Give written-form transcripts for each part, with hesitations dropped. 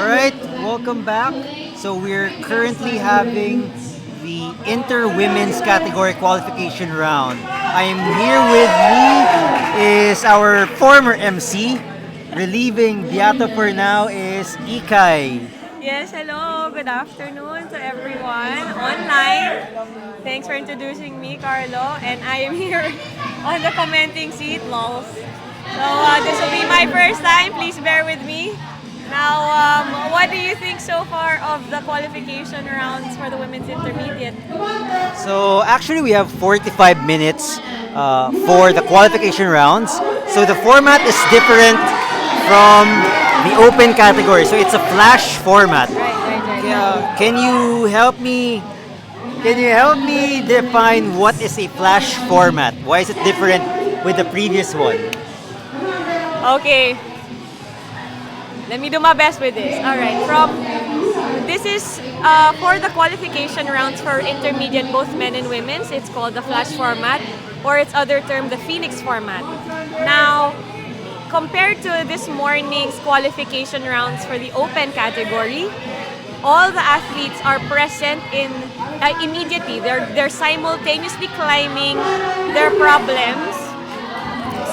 Alright, welcome back. So we're currently having the inter-women's category qualification round. I am here with me is our former MC. Relieving Beato for now is Ikay. Yes, hello. Good afternoon to everyone online. Thanks for introducing me, Carlo. And I am here on the commenting seat, lols. So this will be my first time. Please bear with me. Now, what do you think so far of the qualification rounds for the women's intermediate? So actually we have 45 minutes for the qualification rounds. So the format is different from the open category. So it's a flash format. Right. Can you help me? Can you help me define what is a flash format? Why is it different with the previous one? Okay. Let me do my best with this. All right. This is for the qualification rounds for intermediate, both men and women's. It's called the flash format, or its other term, the Phoenix format. Now, compared to this morning's qualification rounds for the open category, all the athletes are present in immediately. They're simultaneously climbing their problems.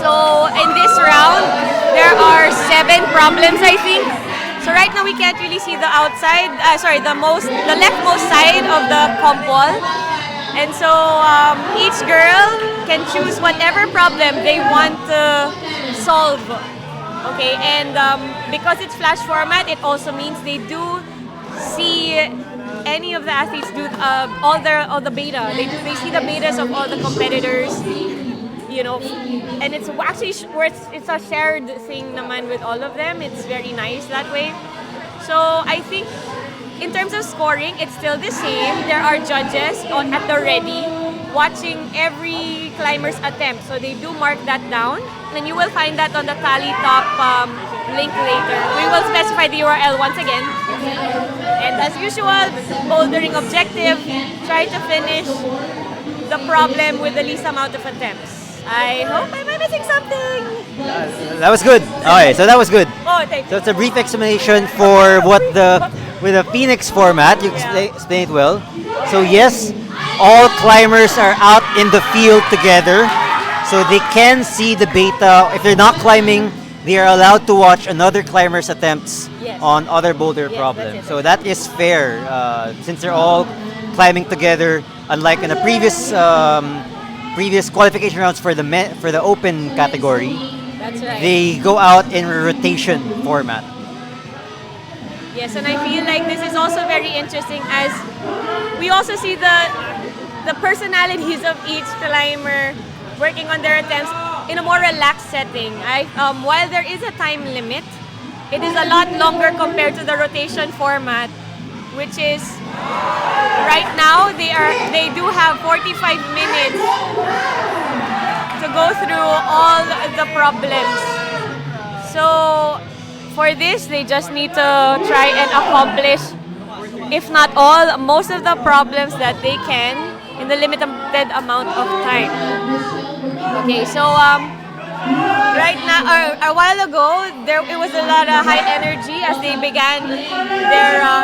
So in this round, there are 7 problems, I think. So right now we can't really see the outside. The leftmost side of the comp wall. And so each girl can choose whatever problem they want to solve. Okay, and because it's flash format, it also means they do see any of the athletes do all the beta. They see the betas of all the competitors. You know, and it's actually it's a shared thing naman with all of them. It's very nice that way. So I think in terms of scoring, it's still the same. There are judges at the ready watching every climber's attempt. So they do mark that down. And you will find that on the Tally Top link later. We will specify the URL once again. And as usual, bouldering objective, try to finish the problem with the least amount of attempts. I hope I'm missing something. That was good. Okay, so that was good. Oh, thank So you. it's a brief explanation for what with the Phoenix format. You explained it well. So yes, all climbers are out in the field together, so they can see the beta. If they're not climbing, they are allowed to watch another climber's attempts Yes. on other boulder Yes, problems. that's it. So that is fair, since they're all climbing together. Unlike in the previous qualification rounds for the open category, That's right. they go out in rotation format. Yes, and I feel like this is also very interesting as we also see the personalities of each climber working on their attempts in a more relaxed setting. While there is a time limit, it is a lot longer compared to the rotation format, which is right now they do have 45 minutes to go through all the problems. So for this, they just need to try and accomplish, if not all, most of the problems that they can in the limited amount of time. Okay, so right now, a while ago, it was a lot of high energy as they began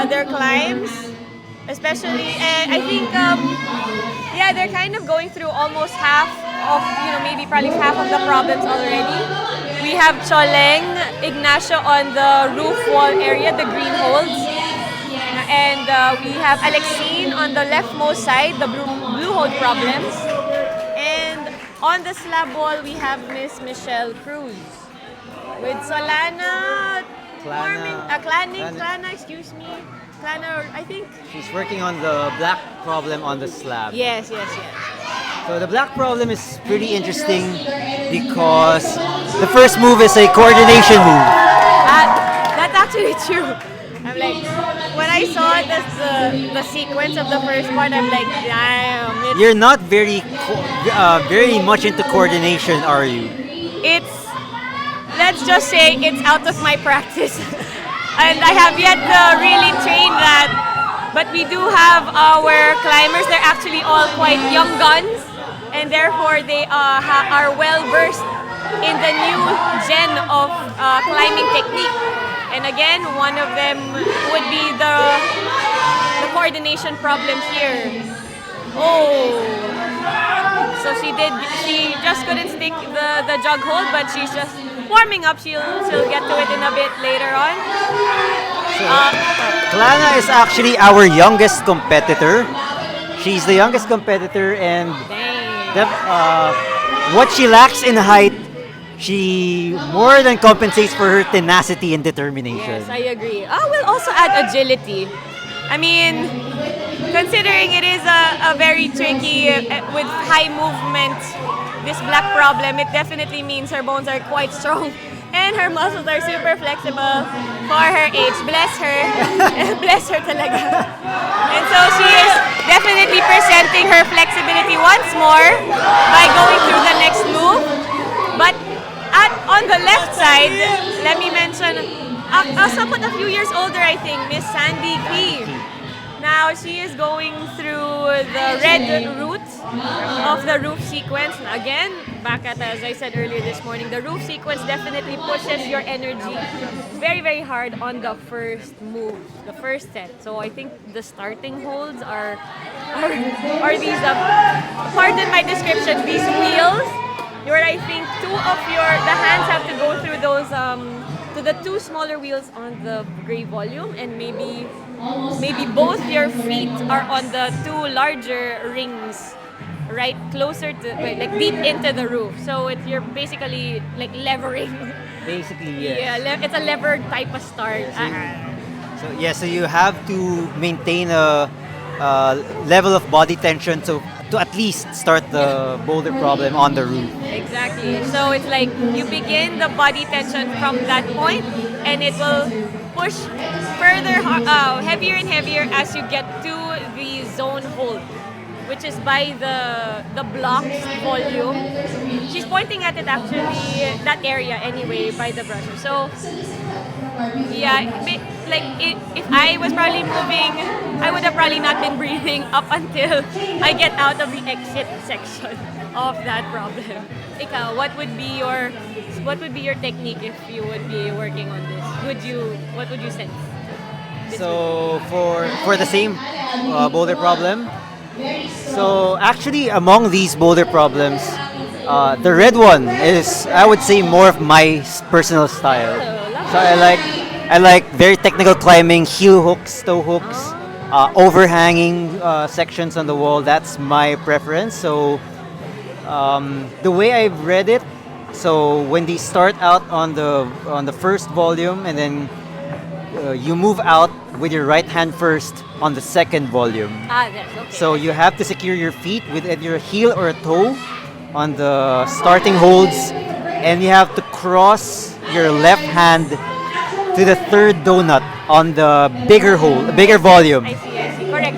their climbs, especially. And I think, they're kind of going through almost half of, probably half of the problems already. We have Choleng, Ignacio on the roof wall area, the green holds. And we have Alexine on the leftmost side, the blue hold problems. And on the slab wall, we have Miss Michelle Cruz. With Solana, Clana, excuse me. Clana, I think. She's working on the black problem on the slab. Yes. So the black problem is pretty interesting because the first move is a coordination move. That's actually true. I'm like, when I saw the sequence of the first part, I'm like, damn. You're not very much into coordination, are you? Let's just say it's out of my practice. And I have yet to really train that. But we do have our climbers. They're actually all quite young guns. And therefore, they are well versed in the new gen of climbing technique. And again, one of them would be the coordination problem here. Oh, so she just couldn't stick the jug hold, but she's just warming up. She'll get to it in a bit later on. Klana is actually our youngest competitor. She's the youngest competitor, and what she lacks in height, she more than compensates for her tenacity and determination. Yes, I agree. We'll also add agility. I mean, considering it is a very tricky with high movement, this black problem, it definitely means her bones are quite strong and her muscles are super flexible for her age. Bless her. Bless her talaga. And so she is definitely presenting her flexibility once more by going through the next move. But on the left side, let me mention, somewhat a few years older, I think, Miss Sandy Quee. Now she is going through the red route of the roof sequence. And again, back at, as I said earlier this morning, the roof sequence definitely pushes your energy very, very hard on the first move, the first set. So I think the starting holds are these, pardon my description, these wheels, where I think the hands have to go through those, to the two smaller wheels on the gray volume, and maybe both your feet are on the two larger rings, right closer to, like deep into the roof. So you're basically like levering. Basically, yes. Yeah, it's a lever type of start. So you have to maintain a level of body tension to at least start the boulder problem on the roof. Exactly. So it's like you begin the body tension from that point, and it will push further heavier and heavier as you get to the zone hold, which is by the block's volume. She's pointing at it actually, that area anyway, by the brusher. So yeah, like if I was probably moving, I would have probably not been breathing up until I get out of the exit section of that problem. Ikaw, what would be your technique if you would be working on this? What would you sense? So for the same boulder problem, so actually among these boulder problems, the red one is, I would say, more of my personal style. So I like very technical climbing, heel hooks, toe hooks, overhanging sections on the wall. That's my preference. So the way I've read it, so when they start out on the first volume, and then you move out with your right hand first on the second volume. That's okay. So you have to secure your feet with either a heel or a toe on the starting holds, and you have to cross your left hand to the third donut on the bigger volume. I see. Correct.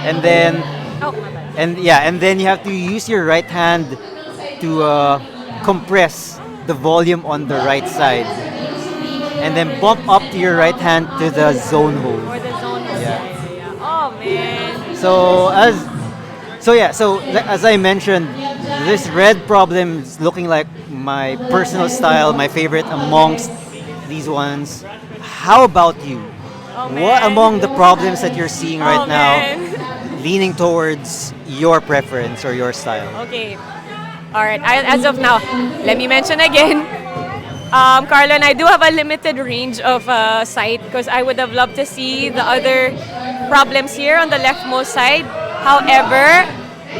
And then Oh, my bad. and then you have to use your right hand to compress the volume on the right side, and then bump up to your right hand to the zone hold. Or the zone. Yeah. Oh man. So as I mentioned, this red problem is looking like my personal style, my favorite amongst these ones. How about you? Oh, man. What among the problems that you're seeing right now Man. leaning towards your preference or your style? Okay. All right. As of now, let me mention again. Carlo and I do have a limited range of sight, because I would have loved to see the other problems here on the leftmost side. However,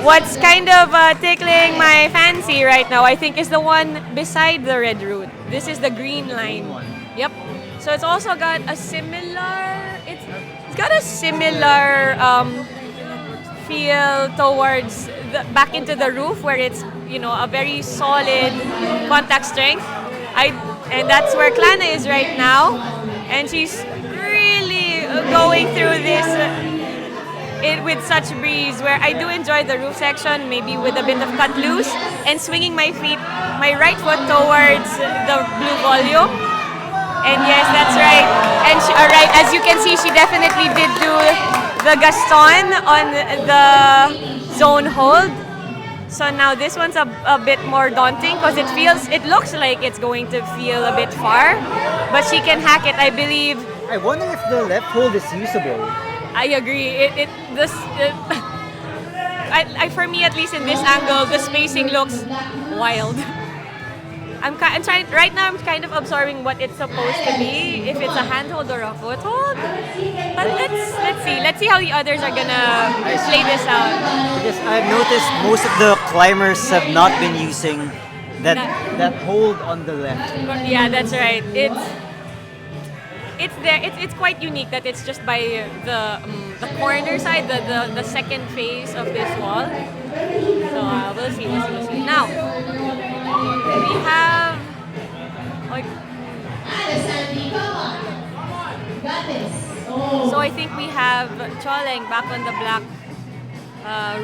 what's kind of tickling my fancy right now, I think, is the one beside the red route. This is the green line. Yep. So it's also got a similar. It's got a similar feel towards back into the roof, where it's a very solid contact strength. And that's where Klana is right now, and she's really going through this with such breeze, where I do enjoy the roof section, maybe with a bit of cut loose, and swinging my right foot towards the blue volume. And yes, that's right. And right, as you can see, she definitely did do the Gaston on the zone hold. So now this one's a bit more daunting because it looks like it's going to feel a bit far, but she can hack it, I believe. I wonder if the left hold is usable. I agree. For me at least in this angle, the spacing looks wild. I'm trying right now. I'm kind of absorbing what it's supposed to be, if it's a handhold or a foothold. But let's see how the others are gonna play this out. Because I've noticed most of the climbers have not been using that hold on the left. Yeah, that's right. It's there. It's quite unique that it's just by the corner side, the second face of this wall. So we'll see. Now we have. So I think we have Choleng back on the black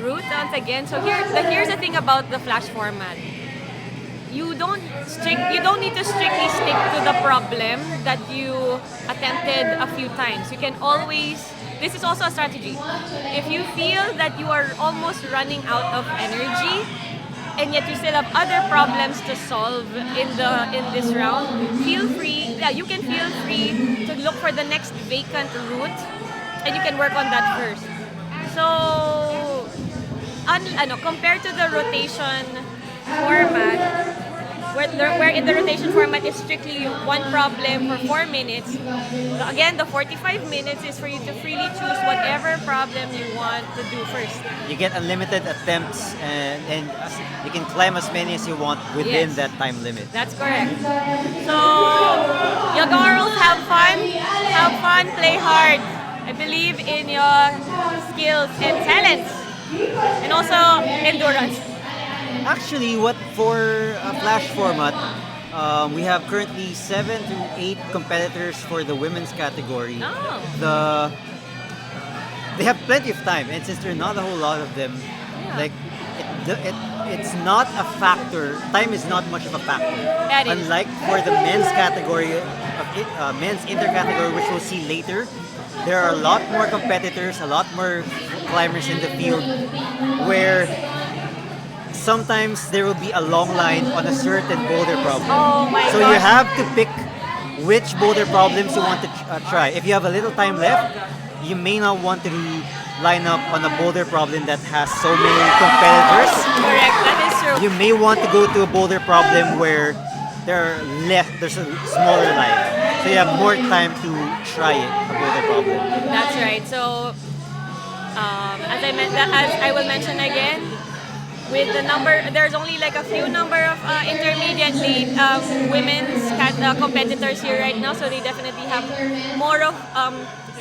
route once again. So here's the thing about the flash format. You don't need to strictly stick to the problem that you attempted a few times. You can always. This is also a strategy. If you feel that you are almost running out of energy, and yet you still have other problems to solve in this round, feel free. Yeah, you can feel free to look for the next vacant route, and you can work on that first. So, compared to the rotation format, where in the rotation format is strictly one problem for 4 minutes. Again, the 45 minutes is for you to freely choose whatever problem you want to do first. You get unlimited attempts, and you can climb as many as you want within Yes. that time limit. That's correct. So, young girls, have fun, play hard. I believe in your skills and talents, and also endurance. Actually, what for a flash format, we have currently 7 to 8 competitors for the women's category. Oh. They have plenty of time, and since there are not a whole lot of them, Yeah. like it's not a factor. Time is not much of a factor. That is. Unlike for the men's category, men's intercategory, which we'll see later, there are a lot more competitors, a lot more climbers in the field, where sometimes there will be a long line on a certain boulder problem. Oh my So gosh. you have to pick which boulder problems you want to try. If you have a little time left, you may not want to line up on a boulder problem that has so many competitors. Correct, that is true. You may want to go to a boulder problem where there's a smaller line. So you have more time to try it, a boulder problem. That's right. So, as I will mention again, with the number, there's only like a few number of intermediate lead women's competitors here right now, so they definitely have more of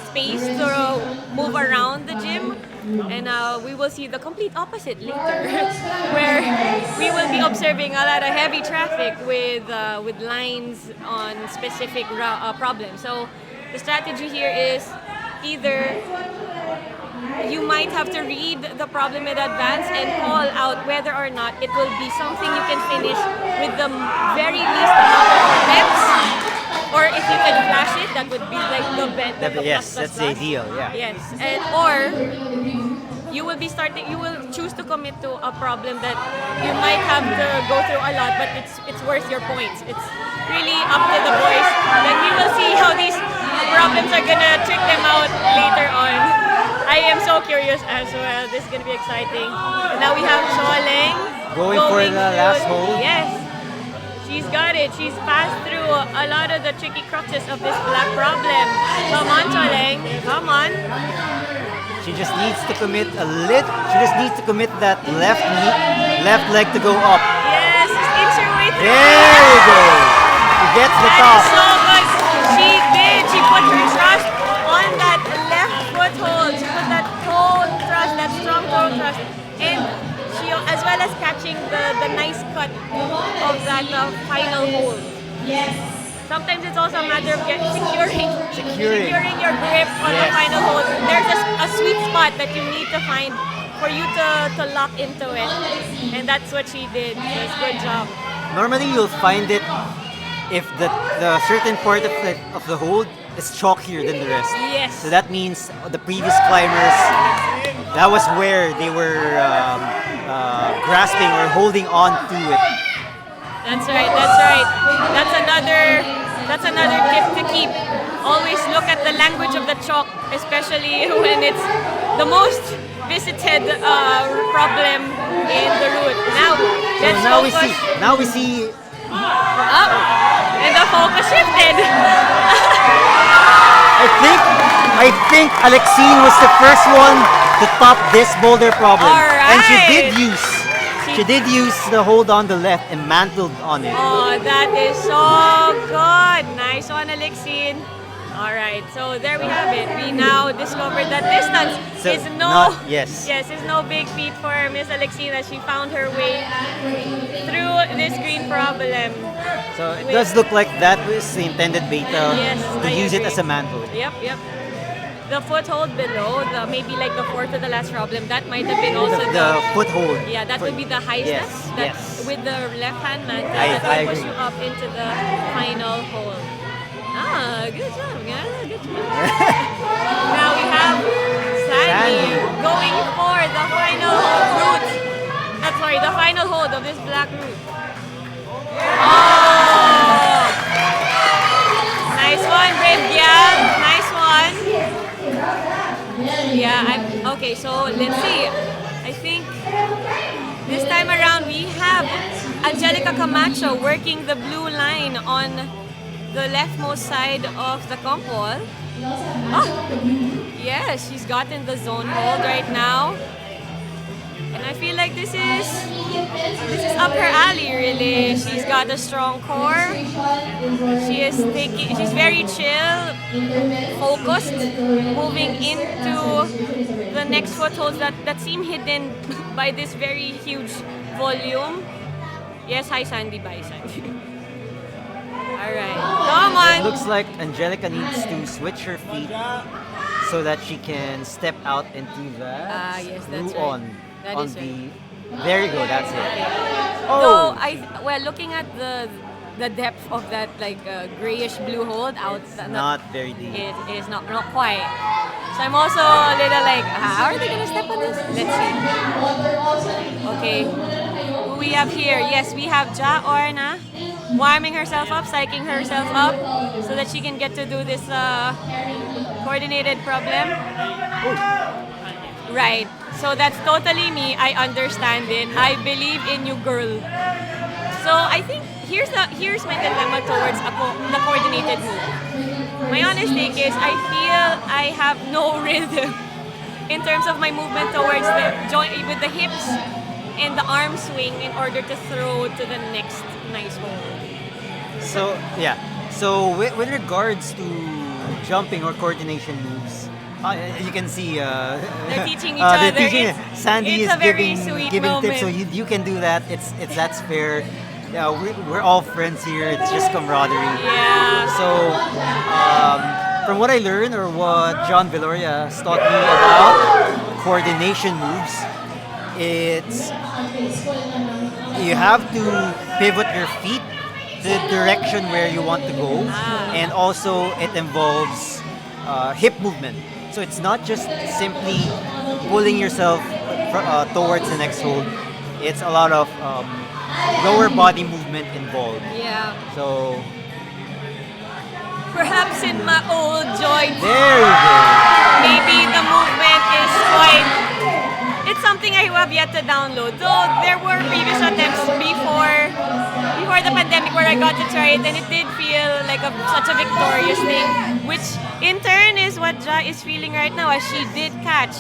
space to move around the gym. And we will see the complete opposite later, where we will be observing a lot of heavy traffic with lines on specific problems. So the strategy here is either you might have to read the problem in advance and call out whether or not it will be something you can finish with the very least amount of attempts, or if you can flash it, that would be like the Yes, plus, that's plus, the plus. ideal. Yeah. Yes, and or you will choose to commit to a problem that you might have to go through a lot, but it's worth your points. It's really up to the boys. Then we will see how these problems are gonna trick them out later on. I am so curious as well. This is gonna be exciting. And now we have Choleng Going for the last hold. Yes. She's got it. She's passed through a lot of the tricky cruxes of this black problem. Come on, Choleng. Come on. She just needs to commit She just needs to commit that left leg to go up. Yes, inch her way through. There you go. She gets the That top. is so good. She did. She put her trust on that left foothold. She put that toe thrust, that strong toe thrust, and she, as well as catching the nice cut of that final hold. Yes. Sometimes it's also a matter of securing your grip on the Yes. final hold. There's a sweet spot that you need to find for you to lock into it, and that's what she did. It was a good job. Normally, you'll find it if the certain part of the hold is chalkier than the rest. Yes. So that means the previous climbers, that was where they were grasping or holding on to it. That's right. That's right. That's another. That's another tip to keep. Always look at the language of the chalk, especially when it's the most visited problem in the route. Now, let's Now we focus. see. Now we see. Up, and the focus shifted. I think Alexine was the first one to top this boulder problem, and she Alright. did use the hold on the left and mantled on it. Oh, that is so good. Nice one, Alexine. All right, so there we have it. We now discovered that distance So, is no yes. is no big feat for Miss Alexine as she found her way through this green problem. So it does look like that was the intended beta Yes, to I use it agree. as a mantle. Yep, yep. The foothold below, maybe like the fourth to the last problem, that might have been also The foothold. yeah, that would be the high Yes, steps that yes. with the left hand mantle I that will push agree. you up into the final hole. Ah, good job, guys. Good job. Now we have Sandy going for the final route. Sorry, the final hold of this black route. Oh! Nice one, brave gal. Nice one. Yeah, okay, so let's see. I think this time around we have Angelica Camacho working the blue line on the leftmost side of the comp wall. Oh, yes, she's gotten the zone hold right now. And I feel like this is up her alley really. She's got a strong core. She's very chill, focused, moving into the next footholds that seem hidden by this very huge volume. Yes, hi Sandy, bye Sandy. Alright, come It on! looks like Angelica needs to switch her feet so that she can step out into that. Ah, yes, that's through right. on That on is the. right. There you go. That's it. Though Oh, looking at the depth of that like grayish blue hold out, not very deep. it is not quite. So I'm also a little like, how are they gonna step on this? Let's see. Okay, who we have here? Yes, we have Ja Orna warming herself up, psyching herself up, so that she can get to do this coordinated problem. Right. So that's totally me. I understand it. I believe in you, girl. So I think here's my dilemma towards the coordinated move. My honest take is I feel I have no rhythm in terms of my movement towards the joint with the hips and the arm swing in order to throw to the next nice hole. So yeah. So with regards to jumping or coordination moves, you can see They're teaching each they're other. teaching- Sandy It's is a very giving sweet tips, so moment. you can do that. It's that's fair. Yeah, we're all friends here. It's just camaraderie. Yeah. So, from what I learned or what John Villoria has taught me about coordination moves, it's you have to pivot your feet to the direction where you want to go, and also it involves hip movement. So it's not just simply pulling yourself towards the next hold. It's a lot of lower body movement involved. Yeah. So Perhaps in my old joints, there you go. maybe the movement is quite. It's something I have yet to download. Though there were previous attempts before the pandemic where I got to try it, and it did feel like such a victorious thing. Which in turn is what Ja is feeling right now, as she did catch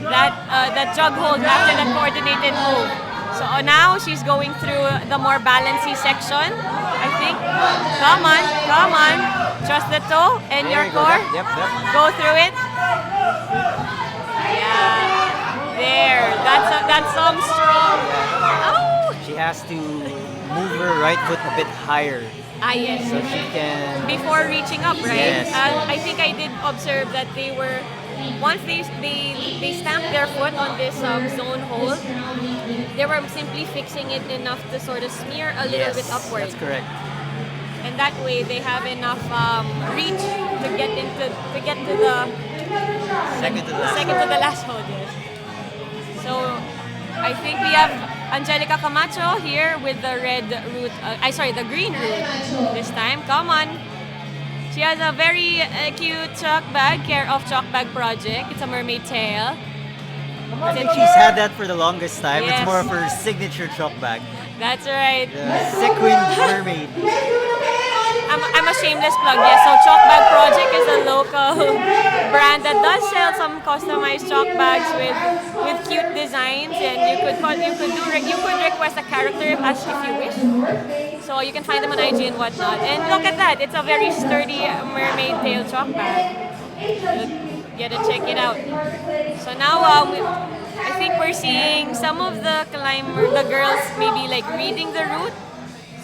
that jug hold after that coordinated move. So now she's going through the more balancy section. I think. Come on. Trust the toe and There your you go. core. Yep. Go through it. Yeah. There. That's some strong. Oh. She has to move her right foot a bit higher Yes. so she can. Before reaching up, right? Yes, I think I did observe that they were once they stamped their foot on this zone hold, they were simply fixing it enough to sort of smear a little Yes, bit upward. that's correct. and that way they have enough reach to get to the second to the last hold. Yes. So I think we have Angelica Camacho here with the red route. The green route this time. Come on. She has a very cute chalk bag, Care of Chalk Bag Project. It's a mermaid tail. I think she's had that for the longest time. Yes. It's more of her signature chalk bag. That's right. The sequin mermaid. I'm a shameless plug, yes. So Chalk Bag Project is a local brand that does sell some customized chalk bags with cute designs, and you could request a character as if you wish. So you can find them on IG and whatnot. And look at that, it's a very sturdy mermaid tail chalk bag. You gotta check it out. So now I think we're seeing some of the girls maybe like reading the route.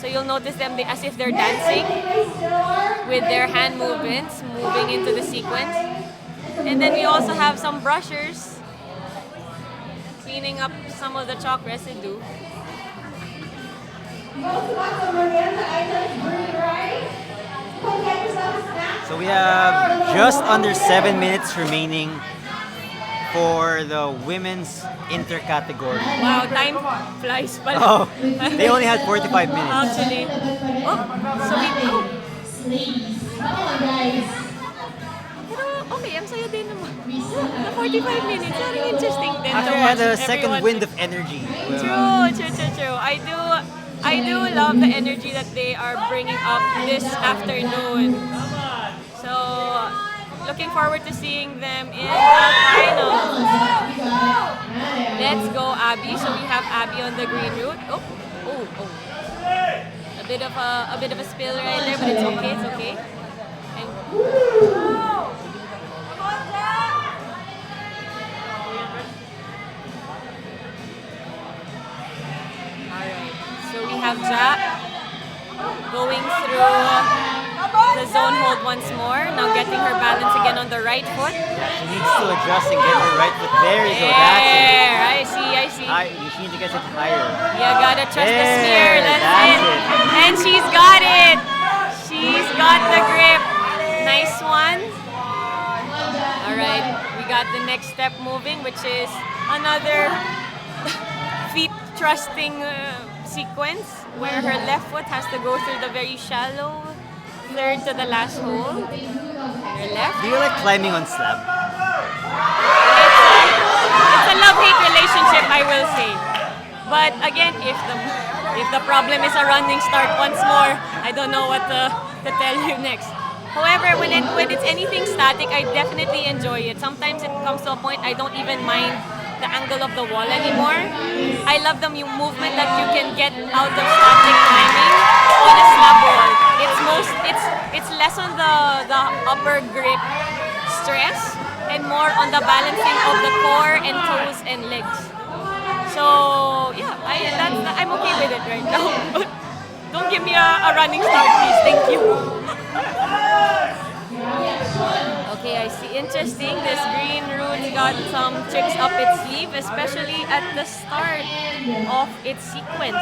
So you'll notice them as if they're dancing with their hand movements, moving into the sequence. And then we also have some brushers cleaning up some of the chalk residue. So we have just under 7 minutes remaining for the women's intercategory. Wow, time flies pala. Oh, they only had 45 minutes. Actually. Pero okay, ang saya din naman. Na 45 minutes, very interesting din to After I watch had a second everyone. wind of energy. True. I do love the energy that they are bringing up this afternoon. So, looking forward to seeing them in the finals. Let's go, Abby. So we have Abby on the green route. Oh. A bit of a spill right there, but it's okay. It's okay. Alright. So we have Jack going through the zone hold once more. Now getting her balance again on the right foot. She needs to adjust and get her right foot. There you go. That's it. There, I see. She needs to get it higher. You gotta trust the There, smear. That's that's it. it. And she's got it. She's got the grip. Nice one. Alright, we got the next step moving, which is another feet trusting sequence where her left foot has to go through the very shallow third to the last hole. Her left. Do you like climbing on slab? It's a love-hate relationship, I will say. But again, if the problem is a running start once more, I don't know what to tell you next. However, when it's anything static, I definitely enjoy it. Sometimes it comes to a point I don't even mind the angle of the wall anymore. I love the movement that you can get out of static climbing on a slab wall. It's less on the upper grip stress and more on the balancing of the core and toes and legs. So yeah, I'm okay with it right now. But don't give me a running start, please. Thank you. Okay, I see. Interesting. This green route got some tricks up its sleeve, especially at the start of its sequence.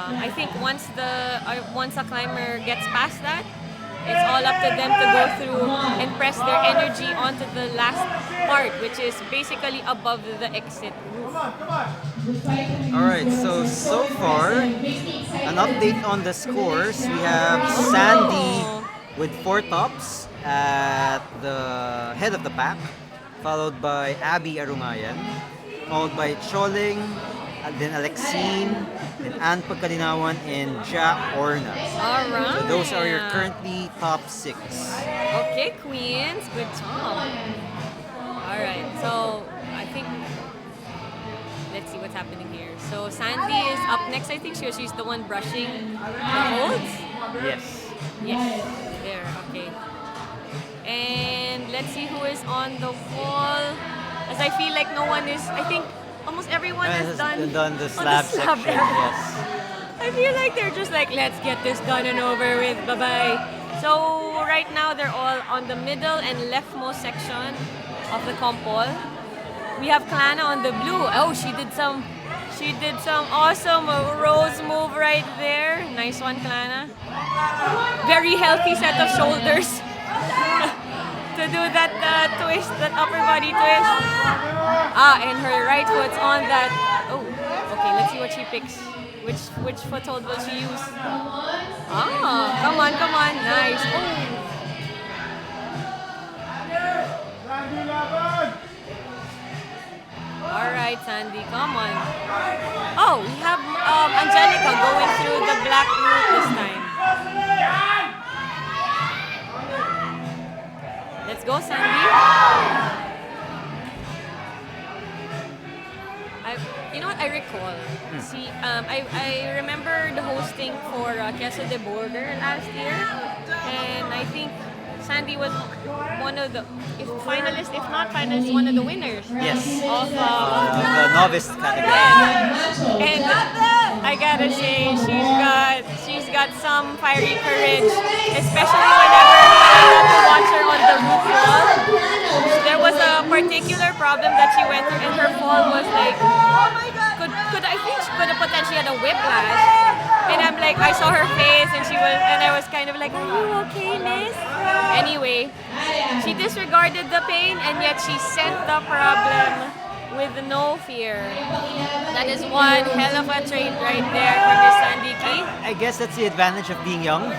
I think once a climber gets past that, it's all up to them to go through and press their energy onto the last part, which is basically above the exit roof. Alright, so far, an update on the scores. We have Sandy with 4 tops at the head of the pack, followed by Abby Arumayan, followed by Choling, then Alexine, then Ann Pagkalinawan, and Ja Orna. Alright. So those are your currently top 6. Okay, Queens, good job. Alright, so I think let's see what's happening here. So Sandy is up next. I think she's the one brushing the holds. Yes. There, okay. And let's see who is on the wall. As I feel like no one is, I think almost everyone has done the slab section. area. Yes. I feel like they're just like, let's get this done and over with, bye-bye. So right now they're all on the middle and leftmost section of the compol. We have Klana on the blue. Oh, she She did some awesome rose move right there. Nice one, Klana. Very healthy set of shoulders to do that twist, that upper body twist. And her right foot's on that. Oh, okay. Let's see what she picks. Which foothold will she use? Come on, come on. Nice. Oh. All right, Sandy, come on. Oh, we have Angelica going through the black route this time. Let's go, Sandy. You know what I recall? See, I remember the hosting for Queso de Boulder last year, and I think Sandy was one of the, if finalists, if not finalists, one of the winners. Yes. Of The novice category. and I gotta say, she's got some fiery courage, especially whenever I got to watch her on the roof wall. There was a particular problem that she went through, and her fall was like, I think she could have potentially had a whiplash. And I'm like, I saw her face, and I was kind of like, are you okay, miss? Anyway, she disregarded the pain, and yet she sent the problem with no fear. That is one hell of a trait right there for Miss Sandy Key. I guess that's the advantage of being young.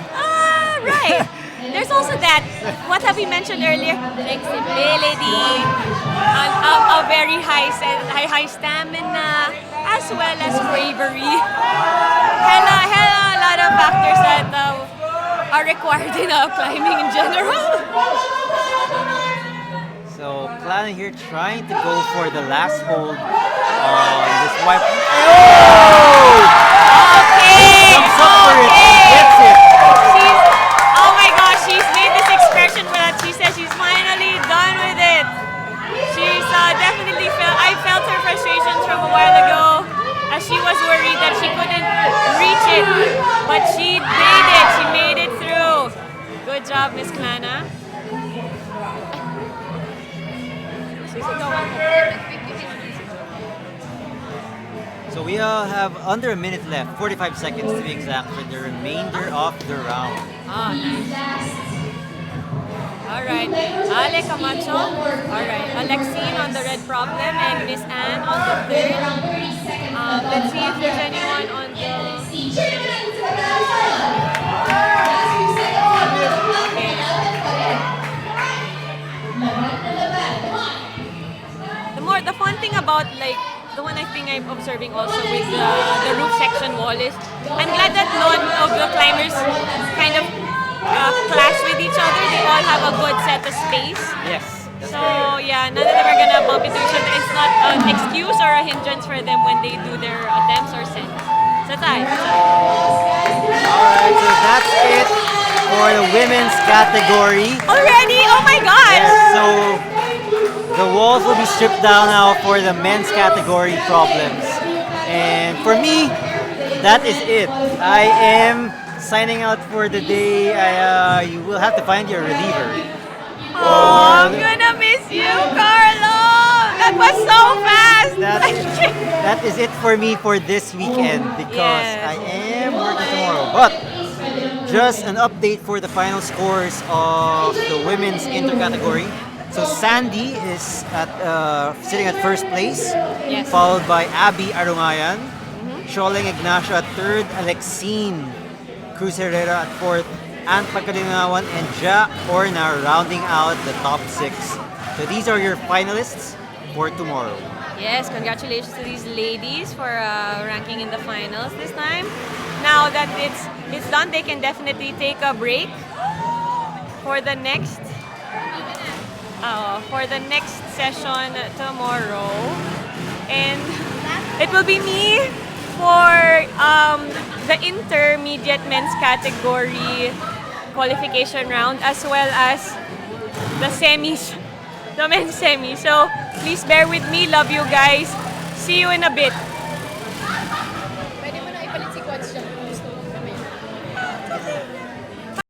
Right. There's also that, what have we mentioned earlier? Flexibility, a very high stamina, as well as bravery. Hella a lot of factors that are required in climbing in general. So Klana here trying to go for the last hold on this wipe. Oh! Okay. Comes up for it. Gets it. Oh my gosh, she's made this expression that she says she's finally done with it. She's definitely I felt her frustrations from a while ago, as she was worried that she couldn't reach it, but she did it. She made it through. Good job, Miss Klana. So we have under a minute left, 45 seconds to be exact, for the remainder of the round. Nice. All right, Ale Camacho. All right, Alexine on the red problem and Miss Anne on the third. Let's see if there's anyone on the. Okay. The fun thing about the one I think I'm observing also with the roof section wall is I'm glad that none of the climbers kind of clash with each other. They all have a good set of space. Yes. So yeah, none of them are gonna bump into each other. It's not an excuse or a hindrance for them when they do their attempts or sets. So tie. Alright, so that's it for the women's category. Already? Oh my gosh! Yes, so the walls will be stripped down now for the men's category problems. And for me, that is it. I am signing out for the day. You will have to find your reliever. Oh, I'm gonna miss you, Carlo! That was so fast! That is it for me for this weekend because I am working tomorrow. But just an update for the final scores of the women's intercategory. So Sandy is sitting at first place, followed by Abby Arungayan, Sholing Ignacio at third, Alexine Cruz Herrera at fourth, Ann Pagkalinawan and Ja Orna rounding out the top six. So these are your finalists for tomorrow. Yes, congratulations to these ladies for ranking in the finals this time. Now that it's done, they can definitely take a break for the next session tomorrow, and it will be me for the intermediate men's category qualification round, as well as the semis, the men's semi. So please bear with me. Love you guys. See you in a bit.